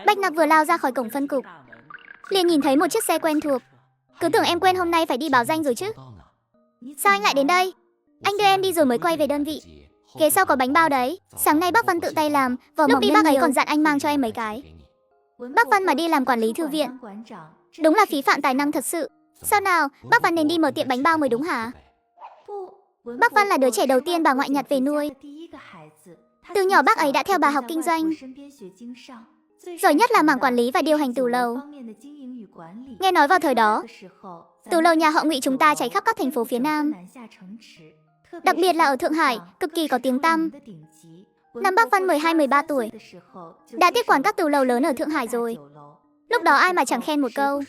Bạch Nặc vừa lao ra khỏi cổng phân cục, liền nhìn thấy một chiếc xe quen thuộc. Cứ tưởng em quên hôm nay phải đi báo danh rồi chứ. Sao anh lại đến đây? Anh đưa em đi rồi mới quay về đơn vị. Ghế sau có bánh bao đấy. Sáng nay bác Văn tự tay làm. Lúc đi bác ấy còn dặn anh mang cho em mấy cái. Bác Văn mà đi làm quản lý thư viện, đúng là phí phạm tài năng thật sự. Sao nào, bác Văn nên đi mở tiệm bánh bao mới đúng hả? Bác Văn là đứa trẻ đầu tiên bà ngoại nhặt về nuôi. Từ nhỏ bác ấy đã theo bà học kinh doanh. Giỏi nhất là mảng quản lý và điều hành tửu lầu. Nghe nói vào thời đó, tửu lầu nhà họ Ngụy chúng ta cháy khắp các thành phố phía Nam. Đặc biệt là ở Thượng Hải, cực kỳ có tiếng tăm. Năm bác Văn 12-13 tuổi, đã tiếp quản các tửu lầu lớn ở Thượng Hải rồi. Lúc đó ai mà chẳng khen một câu.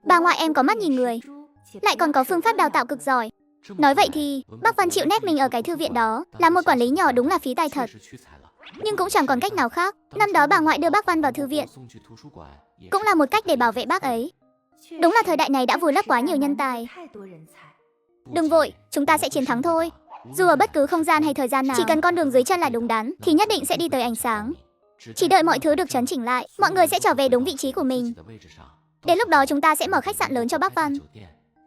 Bà ngoại em có mắt nhìn người, lại còn có phương pháp đào tạo cực giỏi. Nói vậy thì, bác Văn chịu nép mình ở cái thư viện đó, là một quản lý nhỏ đúng là phí tài thật. Nhưng cũng chẳng còn cách nào khác. Năm đó bà ngoại đưa bác Văn vào thư viện, cũng là một cách để bảo vệ bác ấy. Đúng là thời đại này đã vùi lấp quá nhiều nhân tài. Đừng vội, chúng ta sẽ chiến thắng thôi. Dù ở bất cứ không gian hay thời gian nào, chỉ cần con đường dưới chân là đúng đắn, thì nhất định sẽ đi tới ánh sáng. Chỉ đợi mọi thứ được chấn chỉnh lại, mọi người sẽ trở về đúng vị trí của mình. Đến lúc đó chúng ta sẽ mở khách sạn lớn cho bác Văn,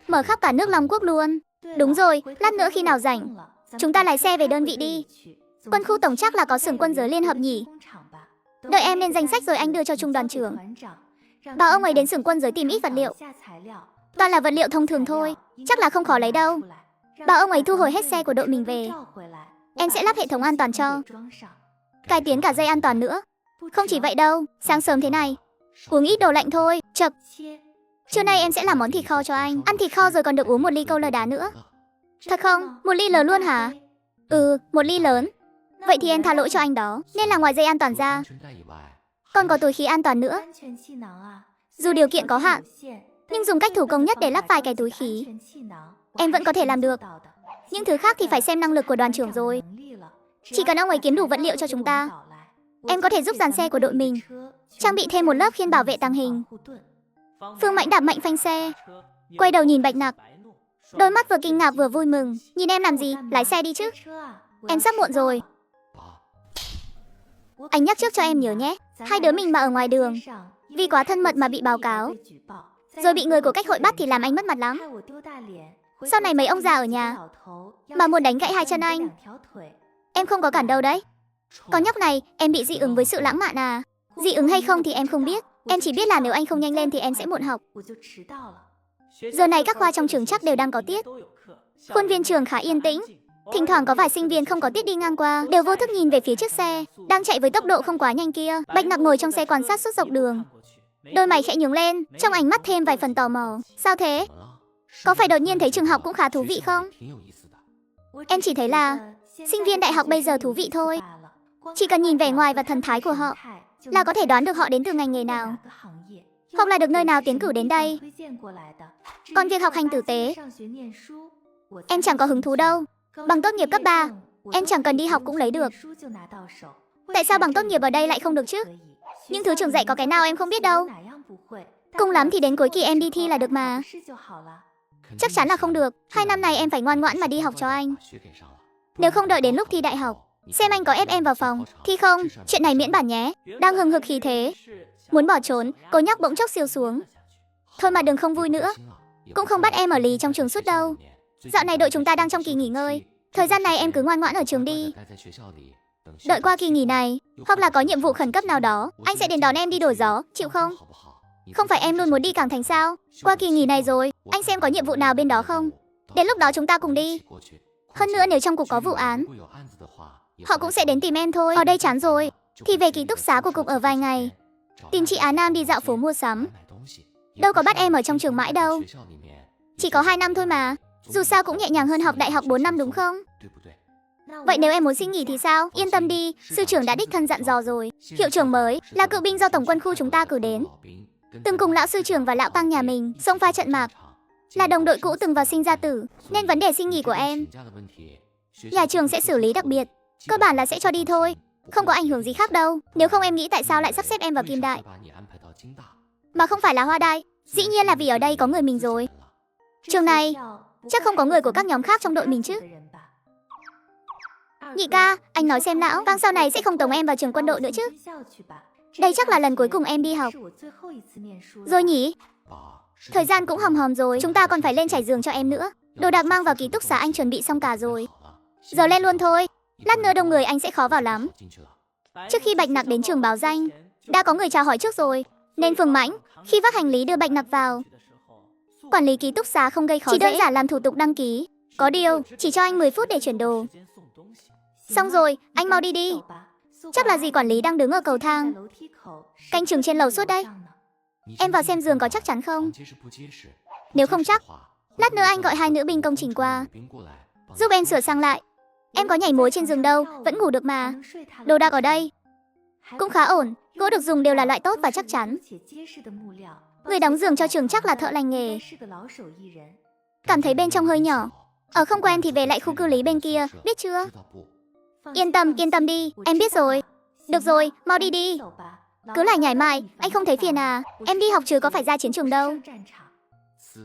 mở khắp cả nước Long Quốc luôn. Đúng rồi, lát nữa khi nào rảnh, chúng ta lái xe về đơn vị đi. Quân khu tổng chắc là có xưởng quân giới liên hợp nhỉ? Đợi em lên danh sách rồi anh đưa cho trung đoàn trưởng. Bảo ông ấy đến xưởng quân giới tìm ít vật liệu. Toàn là vật liệu thông thường thôi, chắc là không khó lấy đâu. Bảo ông ấy thu hồi hết xe của đội mình về. Em sẽ lắp hệ thống an toàn cho, cài tiến cả dây an toàn nữa. Không chỉ vậy đâu, sáng sớm thế này, uống ít đồ lạnh thôi, chậc. Trưa nay em sẽ làm món thịt kho cho anh. Ăn thịt kho rồi còn được uống một ly câu lơ đá nữa. Thật không? Một ly lớn luôn hả? Ừ, một ly lớn. Vậy thì em tha lỗi cho anh đó. Nên là ngoài dây an toàn ra, còn có túi khí an toàn nữa. Dù điều kiện có hạn, nhưng dùng cách thủ công nhất để lắp vài cái túi khí, em vẫn có thể làm được. Những thứ khác thì phải xem năng lực của đoàn trưởng rồi. Chỉ cần ông ấy kiếm đủ vật liệu cho chúng ta, em có thể giúp dàn xe của đội mình trang bị thêm một lớp khiên bảo vệ tàng hình. Phương Mãnh đạp mạnh phanh xe, quay đầu nhìn Bạch Nặc, đôi mắt vừa kinh ngạc vừa vui mừng. Nhìn em làm gì, lái xe đi chứ. Em sắp muộn rồi. Anh nhắc trước cho em nhớ nhé. Hai đứa mình mà ở ngoài đường, vì quá thân mật mà bị báo cáo, rồi bị người của cách hội bắt thì làm anh mất mặt lắm. Sau này mấy ông già ở nhà mà muốn đánh gãy hai chân anh, em không có cản đâu đấy. Con nhóc này, em bị dị ứng với sự lãng mạn à? Dị ứng hay không thì em không biết. Em chỉ biết là nếu anh không nhanh lên thì em sẽ muộn học. Giờ này các khoa trong trường chắc đều đang có tiết. Khuôn viên trường khá yên tĩnh. Thỉnh thoảng có vài sinh viên không có tiết đi ngang qua, đều vô thức nhìn về phía chiếc xe đang chạy với tốc độ không quá nhanh kia. Bạch Nặc ngồi trong xe quan sát suốt dọc đường, đôi mày khẽ nhướng lên, trong ánh mắt thêm vài phần tò mò. Sao thế? Có phải đột nhiên thấy trường học cũng khá thú vị không? Em chỉ thấy là sinh viên đại học bây giờ thú vị thôi. Chỉ cần nhìn vẻ ngoài và thần thái của họ là có thể đoán được họ đến từ ngành nghề nào, hoặc là được nơi nào tiến cử đến đây. Còn việc học hành tử tế, em chẳng có hứng thú đâu. Bằng tốt nghiệp cấp 3, em chẳng cần đi học cũng lấy được. Tại sao bằng tốt nghiệp ở đây lại không được chứ? Những thứ trường dạy có cái nào em không biết đâu. Cùng lắm thì đến cuối kỳ em đi thi là được mà. Chắc chắn là không được. 2 năm này em phải ngoan ngoãn mà đi học cho anh. Nếu không đợi đến lúc thi đại học, xem anh có ép em vào phòng thi không. Chuyện này miễn bản nhé. Đang hừng hực khí thế, muốn bỏ trốn, cô nhóc bỗng chốc xìu xuống. Thôi mà đừng không vui nữa. Cũng không bắt em ở lì trong trường suốt đâu. Dạo này đội chúng ta đang trong kỳ nghỉ ngơi. Thời gian này em cứ ngoan ngoãn ở trường đi. Đợi qua kỳ nghỉ này, hoặc là có nhiệm vụ khẩn cấp nào đó, anh sẽ đến đón em đi đổi gió, chịu không? Không phải em luôn muốn đi Cảng Thành sao? Qua kỳ nghỉ này rồi, anh xem có nhiệm vụ nào bên đó không? Đến lúc đó chúng ta cùng đi. Hơn nữa nếu trong cục có vụ án, họ cũng sẽ đến tìm em thôi. Ở đây chán rồi, thì về ký túc xá của cục ở vài ngày. Tìm chị Á Nam đi dạo phố mua sắm. Đâu có bắt em ở trong trường mãi đâu. Chỉ có 2 năm thôi mà. Dù sao cũng nhẹ nhàng hơn học đại học 4 năm đúng không? Vậy nếu em muốn xin nghỉ thì sao? Yên tâm đi, sư trưởng đã đích thân dặn dò rồi. Hiệu trưởng mới là cựu binh do tổng quân khu chúng ta cử đến, từng cùng lão sư trưởng và lão Tăng nhà mình xông pha trận mạc, là đồng đội cũ từng vào sinh ra tử. Nên vấn đề xin nghỉ của em, nhà trường sẽ xử lý đặc biệt. Cơ bản là sẽ cho đi thôi, không có ảnh hưởng gì khác đâu. Nếu không em nghĩ tại sao lại sắp xếp em vào Kim Đại mà không phải là Hoa Đại? Dĩ nhiên là vì ở đây có người mình rồi. Trường này chắc không có người của các nhóm khác trong đội mình chứ. Nhị ca, anh nói xem não, Tăng sau này sẽ không tống em vào trường quân đội nữa chứ? Đây chắc là lần cuối cùng em đi học. Rồi nhỉ? Thời gian cũng hòm hòm rồi, chúng ta còn phải lên trải giường cho em nữa. Đồ đạc mang vào ký túc xá anh chuẩn bị xong cả rồi. Giờ lên luôn thôi. Lát nữa đông người anh sẽ khó vào lắm. Trước khi Bạch Nặc đến trường báo danh, đã có người chào hỏi trước rồi, nên Phương Mãnh khi vác hành lý đưa Bạch Nặc vào. Quản lý ký túc xá không gây khó dễ, chỉ đơn giản làm thủ tục đăng ký. Có điều, chỉ cho anh 10 phút để chuyển đồ. Xong rồi, anh mau đi đi. Chắc là dì quản lý đang đứng ở cầu thang, canh chừng trên lầu suốt đấy. Em vào xem giường có chắc chắn không? Nếu không chắc, lát nữa anh gọi 2 nữ binh công trình qua, giúp em sửa sang lại. Em có nhảy múa trên giường đâu, vẫn ngủ được mà. Đồ đạc ở đây cũng khá ổn, gỗ được dùng đều là loại tốt và chắc chắn. Người đóng giường cho trường chắc là thợ lành nghề. Cảm thấy bên trong hơi nhỏ. Ở không quen thì về lại khu cư lý bên kia, biết chưa? Yên tâm đi, em biết rồi. Được rồi, mau đi đi. Cứ lại nhảy mãi, anh không thấy phiền à? Em đi học chứ có phải ra chiến trường đâu.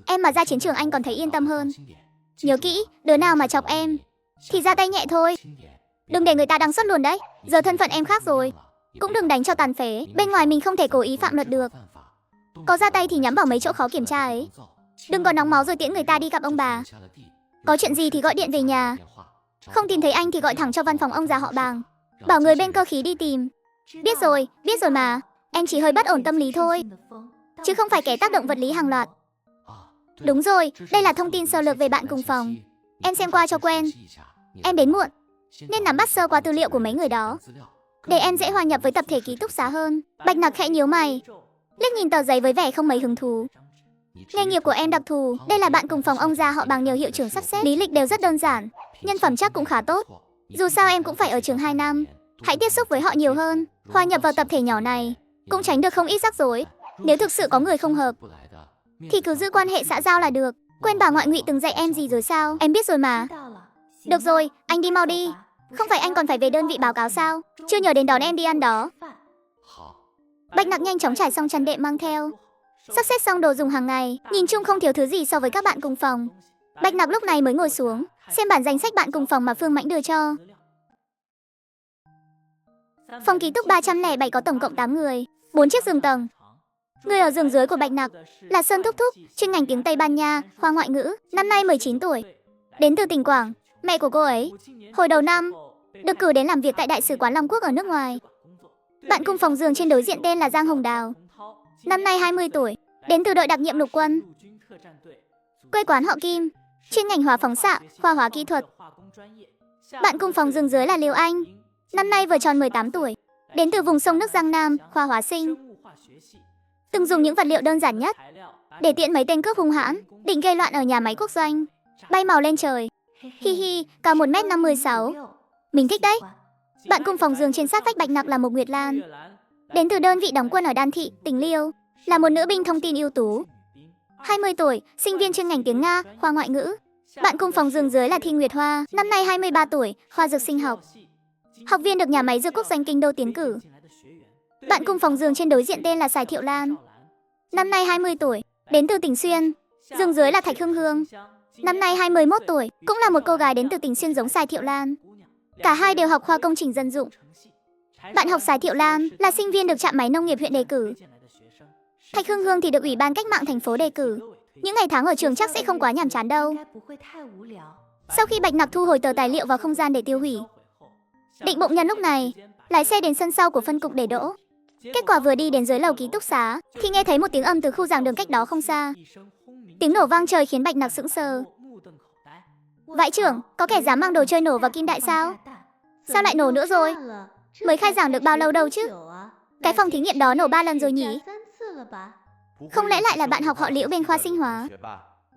Em mà ra chiến trường anh còn thấy yên tâm hơn. Nhớ kỹ, đứa nào mà chọc em thì ra tay nhẹ thôi. Đừng để người ta đăng xuất luôn đấy. Giờ thân phận em khác rồi. Cũng đừng đánh cho tàn phế. Bên ngoài mình không thể cố ý phạm luật được. Có ra tay thì nhắm vào mấy chỗ khó kiểm tra ấy. Đừng có nóng máu rồi tiễn người ta đi gặp ông bà. Có chuyện gì thì gọi điện về nhà. Không tìm thấy anh thì gọi thẳng cho văn phòng ông già họ Bàng. Bảo người bên cơ khí đi tìm. Biết rồi mà. Em chỉ hơi bất ổn tâm lý thôi, chứ không phải kẻ tác động vật lý hàng loạt. Đúng rồi, đây là thông tin sơ lược về bạn cùng phòng. Em xem qua cho quen. Em đến muộn, nên nắm bắt sơ qua tư liệu của mấy người đó, để em dễ hòa nhập với tập thể ký túc xá hơn. Bạch Nặc khẽ nhíu mày, liếc nhìn tờ giấy với vẻ không mấy hứng thú. Nghề nghiệp của em đặc thù, đây là bạn cùng phòng ông già họ Bàng nhờ hiệu trưởng sắp xếp. Lý lịch đều rất đơn giản, nhân phẩm chắc cũng khá tốt. Dù sao em cũng phải ở trường 2 năm, hãy tiếp xúc với họ nhiều hơn, hòa nhập vào tập thể nhỏ này, cũng tránh được không ít rắc rối. Nếu thực sự có người không hợp thì cứ giữ quan hệ xã giao là được. Quên bà ngoại Ngụy từng dạy em gì rồi sao? Em biết rồi mà. Được rồi, anh đi mau đi. Không phải anh còn phải về đơn vị báo cáo sao? Chưa nhờ đến đón em đi ăn đó. Bạch Nặc nhanh chóng trải xong chăn đệm mang theo, sắp xếp xong đồ dùng hàng ngày, nhìn chung không thiếu thứ gì so với các bạn cùng phòng. Bạch Nặc lúc này mới ngồi xuống, xem bản danh sách bạn cùng phòng mà Phương Mãnh đưa cho. Phòng ký túc 307 có tổng cộng 8 người, 4 chiếc giường tầng. Người ở giường dưới của Bạch Nặc là Sơn Thúc Thúc, chuyên ngành tiếng Tây Ban Nha, khoa ngoại ngữ, năm nay 19 tuổi, đến từ tỉnh Quảng. Mẹ của cô ấy hồi đầu năm được cử đến làm việc tại Đại sứ quán Long Quốc ở nước ngoài. Bạn cùng phòng giường trên đối diện tên là Giang Hồng Đào, năm nay 20 tuổi, đến từ đội đặc nhiệm lục quân. Quê quán họ Kim, chuyên ngành hóa phóng xạ, khoa hóa kỹ thuật. Bạn cùng phòng giường dưới là Liêu Anh, năm nay vừa tròn 18 tuổi, đến từ vùng sông nước Giang Nam, khoa hóa sinh. Từng dùng những vật liệu đơn giản nhất để tiện mấy tên cướp hung hãn định gây loạn ở nhà máy quốc doanh, bay màu lên trời. Hi hi, cao 1m56. Mình thích đấy. Bạn cùng phòng giường trên sát vách Bạch Nặc là Mộc Nguyệt Lan, đến từ đơn vị đóng quân ở Đan Thị, tỉnh Liêu, là một nữ binh thông tin ưu tú. 20 tuổi, sinh viên chuyên ngành tiếng Nga, khoa ngoại ngữ. Bạn cùng phòng giường dưới là Thi Nguyệt Hoa, năm nay 23 tuổi, khoa dược sinh học. Học viên được nhà máy dược quốc doanh Kinh Đô tiến cử. Bạn cùng phòng giường trên đối diện tên là Sài Thiệu Lan, năm nay 20 tuổi, đến từ tỉnh Xuyên. Giường dưới là Thạch Hương Hương, năm nay 21 tuổi, cũng là một cô gái đến từ tỉnh Xuyên giống Sài Thiệu Lan. Cả hai đều học khoa công trình dân dụng. Bạn học Sài Thiệu Lan là sinh viên được trạm máy nông nghiệp huyện đề cử. Thạch Hương Hương thì được Ủy ban Cách mạng thành phố đề cử. Những ngày tháng ở trường chắc sẽ không quá nhàm chán đâu. Sau khi Bạch Nặc thu hồi tờ tài liệu vào không gian để tiêu hủy, định bụng nhân lúc này lái xe đến sân sau của phân cục để đỗ. Kết quả vừa đi đến dưới lầu ký túc xá thì nghe thấy một tiếng âm từ khu giảng đường cách đó không xa. Tiếng nổ vang trời khiến Bạch Nặc sững sờ. Vãi trưởng, có kẻ dám mang đồ chơi nổ vào Kim Đại sao? Sao lại nổ nữa rồi? Mới khai giảng được bao lâu đâu chứ? Cái phòng thí nghiệm đó nổ 3 lần rồi nhỉ? Không lẽ lại là bạn học họ Liễu bên khoa sinh hóa?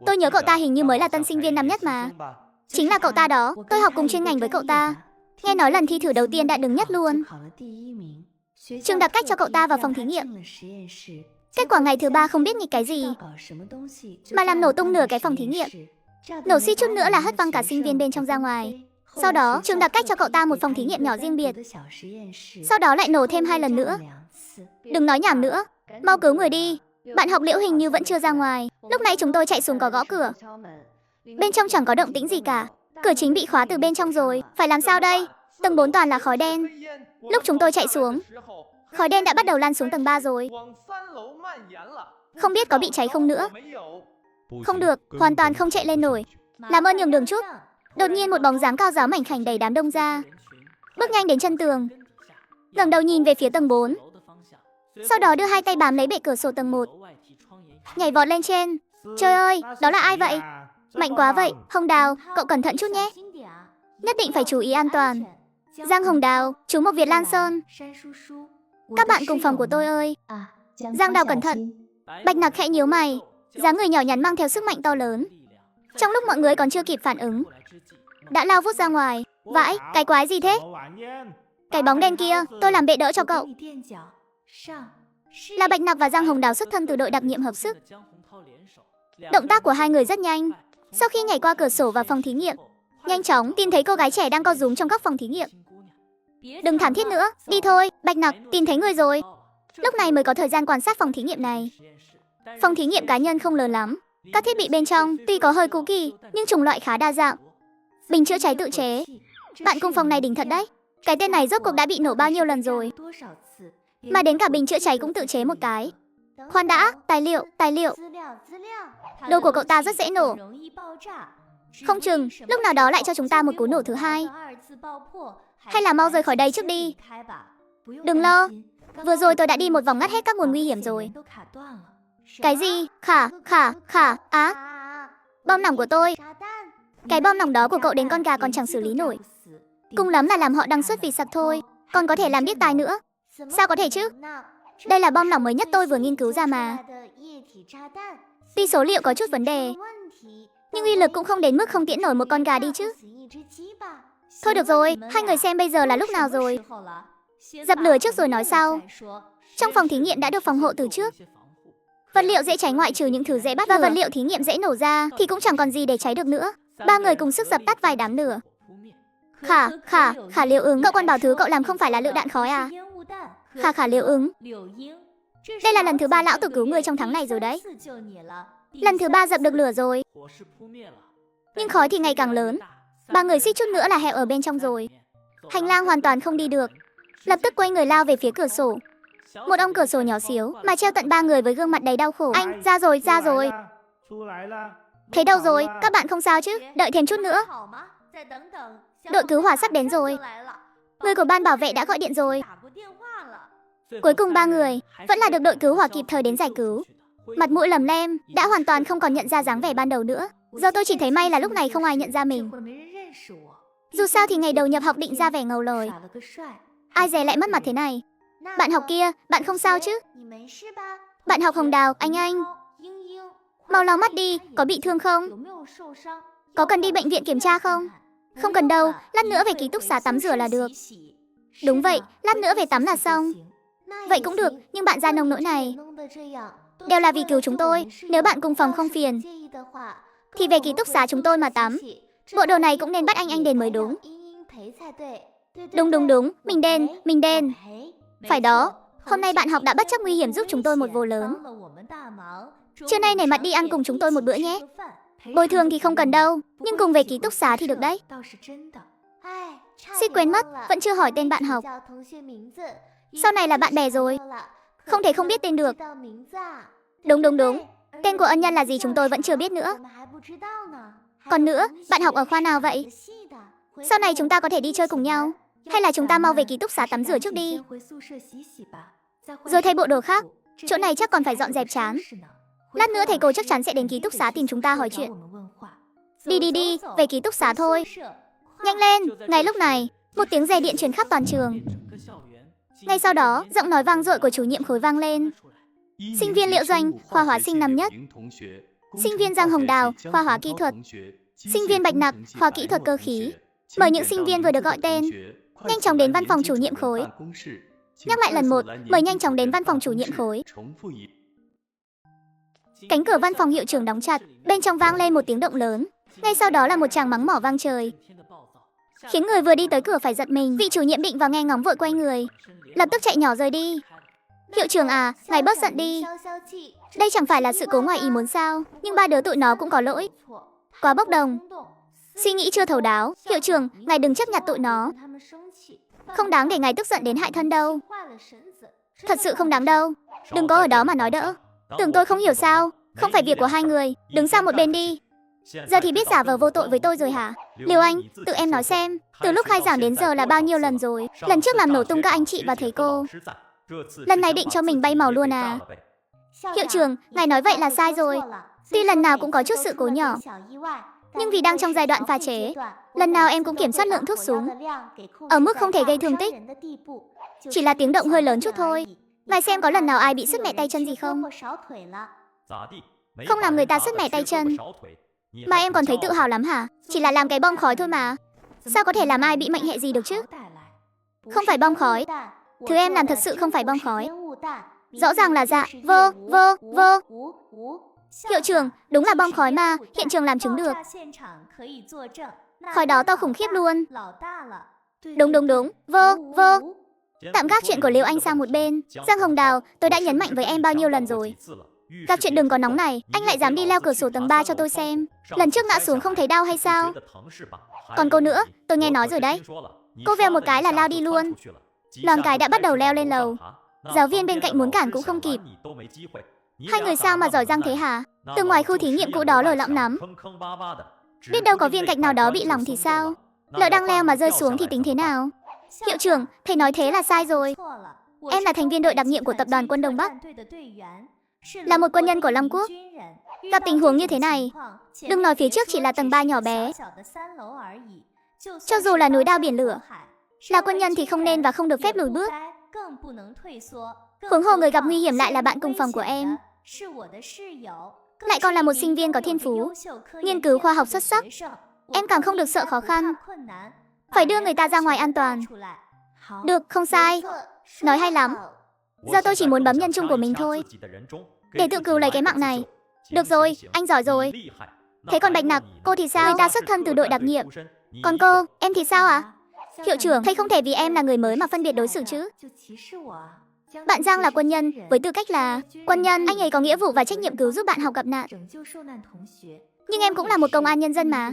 Tôi nhớ cậu ta hình như mới là tân sinh viên năm nhất mà. Chính là cậu ta đó, tôi học cùng chuyên ngành với cậu ta. Nghe nói lần thi thử đầu tiên đã đứng nhất luôn. Trường đặt cách cho cậu ta vào phòng thí nghiệm. Kết quả ngày thứ 3 không biết nghịch cái gì mà làm nổ tung nửa cái phòng thí nghiệm. Nổ suýt chút nữa là hất văng cả sinh viên bên trong ra ngoài. Sau đó, trường đặt cách cho cậu ta một phòng thí nghiệm nhỏ riêng biệt. Sau đó lại nổ thêm 2 lần nữa. Đừng nói nhảm nữa, mau cứu người đi. Bạn học Liễu hình như vẫn chưa ra ngoài. Lúc nãy chúng tôi chạy xuống có gõ cửa. Bên trong chẳng có động tĩnh gì cả. Cửa chính bị khóa từ bên trong rồi. Phải làm sao đây? Tầng 4 toàn là khói đen. Lúc chúng tôi chạy xuống, Khói đen đã bắt đầu lan xuống tầng 3 rồi. Không biết có bị cháy không nữa. Không được, hoàn toàn không chạy lên nổi. Làm ơn nhường đường chút. Đột nhiên một bóng dáng cao giáo mảnh khảnh đẩy đám đông ra, bước nhanh đến chân tường, ngẩng đầu nhìn về phía tầng 4. Sau đó đưa hai tay bám lấy bệ cửa sổ tầng 1, nhảy vọt lên trên. Trời ơi, đó là ai vậy? Mạnh quá vậy. Hồng Đào, cậu cẩn thận chút nhé. Nhất định phải chú ý an toàn. Giang Hồng Đào, chú Mộc Việt Lan Sơn. Các bạn cùng phòng của tôi ơi. Giang Đào cẩn thận. Bạch Nặc khẽ nhíu mày, dáng người nhỏ nhắn mang theo sức mạnh to lớn. Trong lúc mọi người còn chưa kịp phản ứng, đã lao vút ra ngoài. Vãi, cái quái gì thế? Cái bóng đen kia, tôi làm bệ đỡ cho cậu. Là Bạch Nặc và Giang Hồng Đào xuất thân từ đội đặc nhiệm hợp sức. Động tác của hai người rất nhanh. Sau khi nhảy qua cửa sổ vào phòng thí nghiệm, nhanh chóng tìm thấy cô gái trẻ đang co rúm trong góc phòng thí nghiệm. Đừng thảm thiết nữa, đi thôi. Bạch Nặc, tìm thấy người rồi. Lúc này mới có thời gian quan sát phòng thí nghiệm này. Phòng thí nghiệm cá nhân không lớn lắm. Các thiết bị bên trong tuy có hơi cũ kỹ, nhưng chủng loại khá đa dạng. Bình chữa cháy tự chế. Bạn cùng phòng này đỉnh thật đấy. Cái tên này rốt cuộc đã bị nổ bao nhiêu lần rồi, mà đến cả bình chữa cháy cũng tự chế một cái. Khoan đã, tài liệu. Đồ của cậu ta rất dễ nổ. Không chừng lúc nào đó lại cho chúng ta một cú nổ thứ hai. Hay là mau rời khỏi đây trước đi. Đừng lo, vừa rồi tôi đã đi một vòng ngắt hết các nguồn nguy hiểm rồi. Cái gì? Á, bom nòng của tôi. Cái bom nòng đó của cậu đến con gà còn chẳng xử lý nổi. Cùng lắm là làm họ đăng xuất vì sặc thôi, còn có thể làm điếc tai nữa. Sao có thể chứ? Đây là bom nòng mới nhất tôi vừa nghiên cứu ra mà. Tuy số liệu có chút vấn đề, nhưng uy lực cũng không đến mức không tiễn nổi một con gà đi chứ. Thôi được rồi, hai người xem bây giờ là lúc nào rồi. Dập lửa trước rồi nói sau. Trong phòng thí nghiệm đã được phòng hộ từ trước. Vật liệu dễ cháy ngoại trừ những thứ dễ bắt và vật liệu thí nghiệm dễ nổ ra thì cũng chẳng còn gì để cháy được nữa. Ba người cùng sức dập tắt vài đám lửa. Khả Liễu Ứng, cậu còn bảo thứ cậu làm không phải là lựu đạn khói à? Khả Liễu Ứng, đây là lần thứ 3 lão tử cứu người trong tháng này rồi đấy. Lần thứ 3 dập được lửa rồi, nhưng khói thì ngày càng lớn. Ba người suýt chút nữa là hẹo ở bên trong rồi. Hành lang hoàn toàn không đi được. Lập tức quay người lao về phía cửa sổ. Một ông cửa sổ nhỏ xíu mà treo tận 3 người với gương mặt đầy đau khổ. Anh, ra rồi. Thế đâu rồi, các bạn không sao chứ? Đợi thêm chút nữa. Đội cứu hỏa sắp đến rồi. Người của ban bảo vệ đã gọi điện rồi. Cuối cùng 3 người vẫn là được đội cứu hỏa kịp thời đến giải cứu. Mặt mũi lầm lem, đã hoàn toàn không còn nhận ra dáng vẻ ban đầu nữa. Giờ tôi chỉ thấy may là lúc này không ai nhận ra mình. Dù sao thì ngày đầu nhập học định ra vẻ ngầu lồi, ai dè lại mất mặt thế này. Bạn học kia, bạn không sao chứ? Bạn học Hồng Đào, anh. Mau lau mắt đi, có bị thương không? Có cần đi bệnh viện kiểm tra không? Không cần đâu, lát nữa về ký túc xá tắm rửa là được. Đúng vậy, lát nữa về tắm là xong. Vậy cũng được, nhưng bạn ra nông nỗi này đều là vì cứu chúng tôi. Nếu bạn cùng phòng không phiền thì về ký túc xá chúng tôi mà tắm. Bộ đồ này cũng nên bắt anh đền mới đúng. Đúng, mình đền. Phải đó, hôm nay bạn học đã bất chấp nguy hiểm giúp chúng tôi một vô lớn. Trưa nay nể mặt đi ăn cùng chúng tôi một bữa nhé. Bồi thường thì không cần đâu, nhưng cùng về ký túc xá thì được đấy. Suýt quên mất, vẫn chưa hỏi tên bạn học. Sau này là bạn bè rồi, không thể không biết tên được. Đúng. Tên của ân nhân là gì chúng tôi vẫn chưa biết nữa. Còn nữa, bạn học ở khoa nào vậy? Sau này chúng ta có thể đi chơi cùng nhau. Hay là chúng ta mau về ký túc xá tắm rửa trước đi, rồi thay bộ đồ khác. Chỗ này chắc còn phải dọn dẹp chán. Lát nữa thầy cô chắc chắn sẽ đến ký túc xá tìm chúng ta hỏi chuyện. Đi, về ký túc xá thôi. Nhanh lên. Ngay lúc này, một tiếng rè điện truyền khắp toàn trường. Ngay sau đó, giọng nói vang dội của chủ nhiệm khối vang lên. Sinh viên Liễu Doanh, khoa hóa sinh năm nhất. Sinh viên Giang Hồng Đào, khoa hóa kỹ thuật. Sinh viên Bạch Nặc, khoa kỹ thuật cơ khí. Mời những sinh viên vừa được gọi tên nhanh chóng đến văn phòng chủ nhiệm khối. Nhắc lại lần 1, mời nhanh chóng đến văn phòng chủ nhiệm khối. Cánh cửa văn phòng hiệu trưởng đóng chặt, bên trong vang lên một tiếng động lớn. Ngay sau đó là một tràng mắng mỏ vang trời, khiến người vừa đi tới cửa phải giật mình. Vị chủ nhiệm định vào nghe ngóng vội quay người, lập tức chạy nhỏ rời đi. Hiệu trưởng à, ngài bớt giận đi. Đây chẳng phải là sự cố ngoài ý muốn sao? Nhưng 3 đứa tụi nó cũng có lỗi. Quá bốc đồng. Suy nghĩ chưa thấu đáo. Hiệu trưởng, ngài đừng chấp nhặt tụi nó. Không đáng để ngài tức giận đến hại thân đâu. Thật sự không đáng đâu. Đừng có ở đó mà nói đỡ. Tưởng tôi không hiểu sao? Không phải việc của hai người. Đứng sang một bên đi. Giờ thì biết giả vờ vô tội với tôi rồi hả? Liêu Anh, tự em nói xem, từ lúc khai giảng đến giờ là bao nhiêu lần rồi? Lần trước làm nổ tung các anh chị và thầy cô. Lần này định cho mình bay màu luôn à? Hiệu trưởng, ngài nói vậy là sai rồi. Tuy lần nào cũng có chút sự cố nhỏ, nhưng vì đang trong giai đoạn pha chế, lần nào em cũng kiểm soát lượng thuốc xuống ở mức không thể gây thương tích. Chỉ là tiếng động hơi lớn chút thôi. Ngài xem có lần nào ai bị sứt mẻ tay chân gì không? Không làm người ta sứt mẻ tay chân mà em còn thấy tự hào lắm hả? Chỉ là làm cái bom khói thôi mà. Sao có thể làm ai bị mệnh hệ gì được chứ? Không phải bom khói. Thứ em làm thật sự không phải bom khói. Rõ ràng là dạ, vô. Hiệu trưởng, đúng là bom khói mà, hiện trường làm chứng được. Khói đó to khủng khiếp luôn. Đúng, vô. Tạm gác chuyện của Liêu Anh sang một bên. Giang Hồng Đào, tôi đã nhấn mạnh với em bao nhiêu lần rồi. Gặp chuyện đừng có nóng này, anh lại dám đi leo cửa sổ tầng 3 cho tôi xem. Lần trước ngã xuống không thấy đau hay sao? Còn cô nữa, tôi nghe nói rồi đấy. Cô vèo một cái là lao đi luôn. Loáng cái đã bắt đầu leo lên lầu. Giáo viên bên cạnh muốn cản cũng không kịp. Hai người sao mà giỏi giang thế hả? Từ ngoài khu thí nghiệm cũ đó lồi lõm lắm. Biết đâu có viên gạch nào đó bị lỏng thì sao? Lỡ đang leo mà rơi xuống thì tính thế nào? Hiệu trưởng, thầy nói thế là sai rồi. Em là thành viên đội đặc nhiệm của tập đoàn quân Đông Bắc, là một quân nhân của Long Quốc. Gặp tình huống như thế này, đừng nói phía trước chỉ là tầng 3 nhỏ bé. Cho dù là núi đao biển lửa, là quân nhân thì không nên và không được phép lùi bước. Huống hồ người gặp nguy hiểm lại là bạn cùng phòng của em, lại còn là một sinh viên có thiên phú, nghiên cứu khoa học xuất sắc. Em càng không được sợ khó khăn. Phải đưa người ta ra ngoài an toàn. Được, không sai. Nói hay lắm. Giờ tôi chỉ muốn bấm nhân chung của mình thôi, để tự cứu lấy cái mạng này. Được rồi, anh giỏi rồi. Thế còn Bạch Nặc, cô thì sao? Người ta xuất thân từ đội đặc nhiệm. Còn cô, em thì sao ạ? Hiệu trưởng, thầy không thể vì em là người mới mà phân biệt đối xử chứ. Bạn Giang là quân nhân, với tư cách là quân nhân, anh ấy có nghĩa vụ và trách nhiệm cứu giúp bạn học gặp nạn. Nhưng em cũng là một công an nhân dân mà.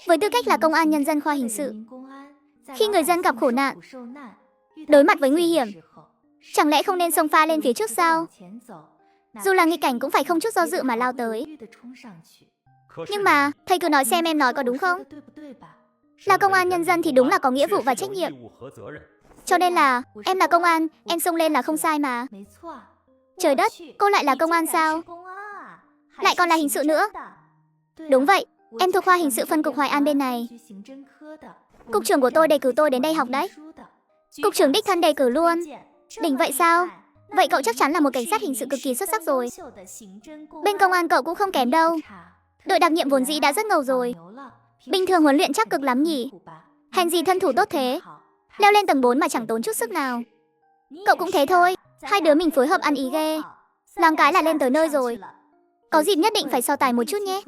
Với tư cách là công an nhân dân khoa hình sự, khi người dân gặp khổ nạn, đối mặt với nguy hiểm, chẳng lẽ không nên xông pha lên phía trước sao? Dù là nghịch cảnh cũng phải không chút do dự mà lao tới. Nhưng mà, thầy cứ nói xem em nói có đúng không? Là công an nhân dân thì đúng là có nghĩa vụ và trách nhiệm. Cho nên là, em là công an, em xông lên là không sai mà. Trời đất, cô lại là công an sao? Lại còn là hình sự nữa. Đúng vậy, em thuộc khoa hình sự phân cục Hoài An bên này. Cục trưởng của tôi đề cử tôi đến đây học đấy. Cục trưởng đích thân đề cử luôn. Đỉnh vậy sao? Vậy cậu chắc chắn là một cảnh sát hình sự cực kỳ xuất sắc rồi. Bên công an cậu cũng không kém đâu. Đội đặc nhiệm vốn dĩ đã rất ngầu rồi. Bình thường huấn luyện chắc cực lắm nhỉ? Hèn gì thân thủ tốt thế. Leo lên tầng 4 mà chẳng tốn chút sức nào. Cậu cũng thế thôi. Hai đứa mình phối hợp ăn ý ghê. Loáng cái là lên tới nơi rồi. Có dịp nhất định phải so tài một chút nhé.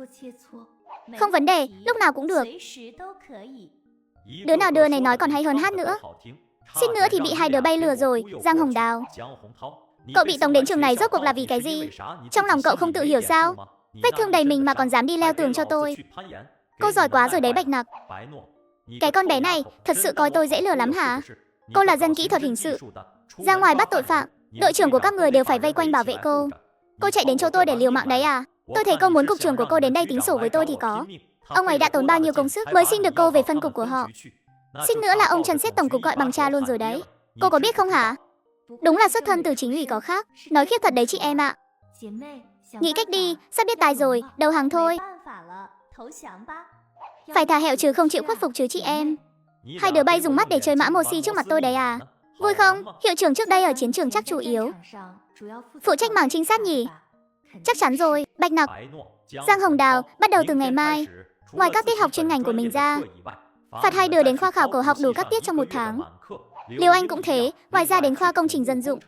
Không vấn đề, lúc nào cũng được. Đứa nào đứa này nói còn hay hơn hát nữa. Suýt nữa thì bị hai đứa bay lừa rồi. Giang Hồng Đào, cậu bị tống đến trường này rốt cuộc là vì cái gì? Trong lòng cậu không tự hiểu sao? Vết thương đầy mình mà còn dám đi leo tường cho tôi. Cô giỏi quá rồi đấy Bạch Nặc. Cái con bé này thật sự coi tôi dễ lừa lắm hả? Cô là dân kỹ thuật hình sự, ra ngoài bắt tội phạm, đội trưởng của các người đều phải vây quanh bảo vệ cô. Cô chạy đến chỗ tôi để liều mạng đấy à? Tôi thấy cô muốn cục trưởng của cô đến đây tính sổ với tôi thì có. Ông ấy đã tốn bao nhiêu công sức mới xin được cô về phân cục của họ. Xin nữa là ông Trần Xếp tổng cục gọi bằng cha luôn rồi đấy. Cô có biết không hả? Đúng là xuất thân từ chính ủy có khác. Nói khiếp thật đấy chị em ạ. Nghĩ cách đi, sắp biết tài rồi, đầu hàng thôi. Phải thả hẹo chứ không chịu khuất phục chứ chị em. Hai đứa bay dùng mắt để chơi mã mô si trước mặt tôi đấy à? Vui không? Hiệu trưởng trước đây ở chiến trường chắc chủ yếu phụ trách mảng trinh sát nhỉ? Chắc chắn rồi, Bạch Nặc. Giang Hồng Đào, bắt đầu từ ngày mai, ngoài các tiết học chuyên ngành của mình ra, phạt hai đứa đến khoa khảo cổ học đủ các tiết trong 1 tháng. Liêu Anh cũng thế, ngoài ra đến khoa công trình dân dụng,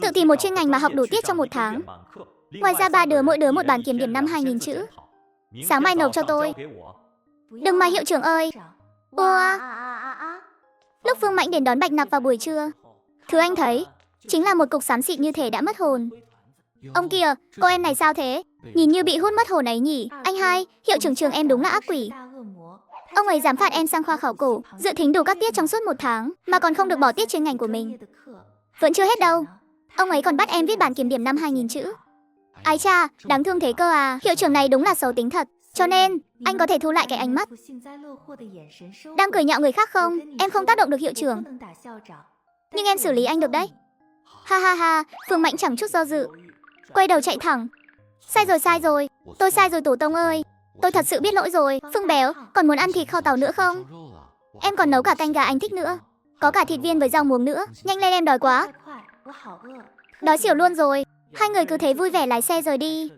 tự tìm một chuyên ngành mà học đủ tiết trong 1 tháng. Ngoài ra 3 đứa mỗi đứa một bản kiểm điểm 5-2000 chữ. Sáng mai nộp cho tôi. Đừng mà hiệu trưởng ơi. Ua. Lúc Phương Mãnh đến đón Bạch Nặc vào buổi trưa, thứ anh thấy chính là một cục xám xịt như thể đã mất hồn. Ông kìa, cô em này sao thế? Nhìn như bị hút mất hồn ấy nhỉ? Anh hai, hiệu trưởng trường em đúng là ác quỷ. Ông ấy dám phạt em sang khoa khảo cổ, dự thính đủ các tiết trong suốt 1 tháng, mà còn không được bỏ tiết chuyên ngành của mình. Vẫn chưa hết đâu. Ông ấy còn bắt em viết bản kiểm điểm 5000 chữ. Ái cha, đáng thương thế cơ à. Hiệu trưởng này đúng là xấu tính thật. Cho nên, anh có thể thu lại cái ánh mắt đang cười nhạo người khác không? Em không tác động được hiệu trưởng, nhưng em xử lý anh được đấy. Ha ha ha, Phương Mãnh chẳng chút do dự, quay đầu chạy thẳng. Sai rồi, tôi sai rồi tổ tông ơi. Tôi thật sự biết lỗi rồi. Phương béo, còn muốn ăn thịt kho tàu nữa không? Em còn nấu cả canh gà anh thích nữa. Có cả thịt viên với rau muống nữa. Nhanh lên em đói quá. Đói xỉu luôn rồi. Hai người cứ thế vui vẻ lái xe rời đi.